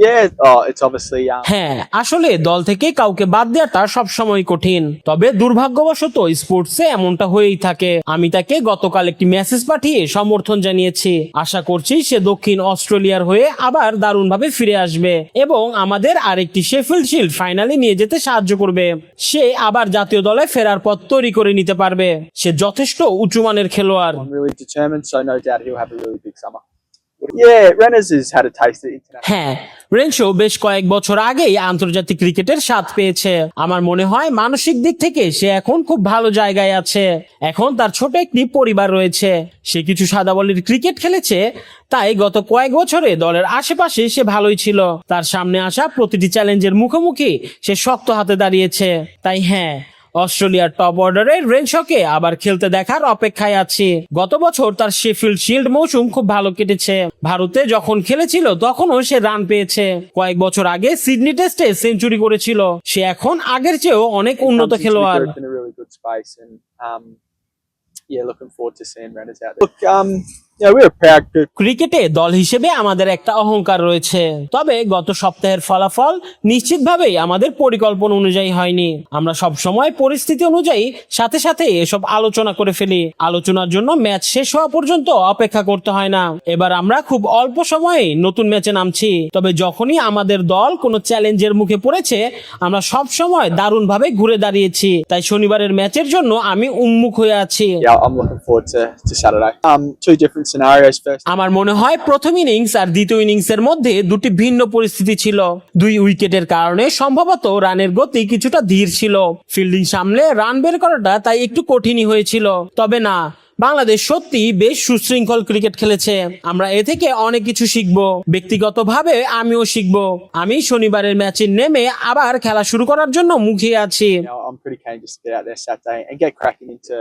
Yeah, it's obviously হ্যাঁ, আসলে দল থেকে কাউকে বাদ দেওয়াটা সবসময় কঠিন, তবে দুর্ভাগ্যবশত স্পোর্টসে এমনটা হয়েই থাকে। আমি তাকে গতকাল একটি মেসেজ পাঠিয়ে সমর্থন জানিয়েছি। আশা করছি সে দক্ষিণ অস্ট্রেলিয়ার হয়ে আবার দারুণভাবে ফিরে আসবে এবং আমাদের আরেকটি শেফিল্ড শিল্ড ফাইনালে নিয়ে যেতে সাহায্য করবে। সে আবার জাতীয় দলে ফেরার পথ তৈরি করে নিতে পারবে। সে যথেষ্ট উঁচুমানের খেলোয়াড়। I'm really determined, so no doubt he'll have a really big summer. Yeah, Reynolds has had a taste of international. হ্যাঁ, রেনশো বেশ কয়েক বছর আগেই আন্তর্জাতিক ক্রিকেটের স্বাদ পেয়েছে। আমার মনে হয় মানসিক দিক থেকে সে এখন খুব ভালো জায়গায় আছে। এখন তার ছোট একটি পরিবার রয়েছে। সে কিছু সাদা বলের ক্রিকেট খেলেছে, তাই গত কয়েক বছরে দলের আশেপাশে সে ভালোই ছিল। তার সামনে আসা প্রতিটি চ্যালেঞ্জের মুখোমুখি সে শক্ত হাতে দাঁড়িয়েছে। তাই হ্যাঁ, অস্ট্রেলিয়ার টপ অর্ডারে রেনশকে আবার খেলতে দেখার অপেক্ষায় আছি। গত বছর তার শেফিল্ড শিল্ড মৌসুম খুব ভালো কেটেছে। ভারতে যখন খেলেছিল তখনও সে রান পেয়েছে। কয়েক বছর আগে সিডনি টেস্টে সেঞ্চুরি করেছিল। সে এখন আগের চেয়েও অনেক উন্নত Comes into the খেলোয়াড়। group in a really good space, and yeah, looking forward to seeing Reynolds out there. Look, we're a proud group. ক্রিকেটে দল হিসেবে আমাদের একটা অহংকার রয়েছে, তবে গত সপ্তাহের ফলাফল নিশ্চিতভাবেই আমাদের পরিকল্পনা অনুযায়ী হয়নি। আমরা সব সময় পরিস্থিতি অনুযায়ী সাথে সাথে এসব আলোচনা করে ফেলি। আলোচনার জন্য ম্যাচ শেষ হওয়া পর্যন্ত অপেক্ষা করতে হয় না। এবার আমরা খুব অল্প সময়ে নতুন ম্যাচে নামছি, তবে যখনই আমাদের দল কোনো চ্যালেঞ্জের মুখে পড়েছে আমরা সব সময় দারুণভাবে ঘুরে দাঁড়িয়েছি। তাই শনিবারের ম্যাচের জন্য আমি উন্মুখ হয়ে আছি। Yeah, I'm looking forward to Saturday. Two different scenarios. First, আমার মনে হয় প্রথম ইনিংস আর দ্বিতীয় ইনিংসের মধ্যে দুটি ভিন্ন পরিস্থিতি ছিল। দুই উইকেটের কারণে সম্ভবত রানের গতি কিছুটা ধীর ছিল। ফিল্ডিং সামলে রান বের করাটা তাই একটু কঠিনই হয়েছিল। তবে না, বাংলাদেশ সত্যি বেশ সুশৃঙ্খল ক্রিকেট খেলেছে। আমরা এ থেকে অনেক কিছু শিখবো। ব্যক্তিগতভাবে আমিও শিখবো। আমি শনিবারের ম্যাচে নেমে আবার খেলা শুরু করার জন্য মুখিয়ে আছি। I'm pretty keen just to get out there Saturday and get cracking into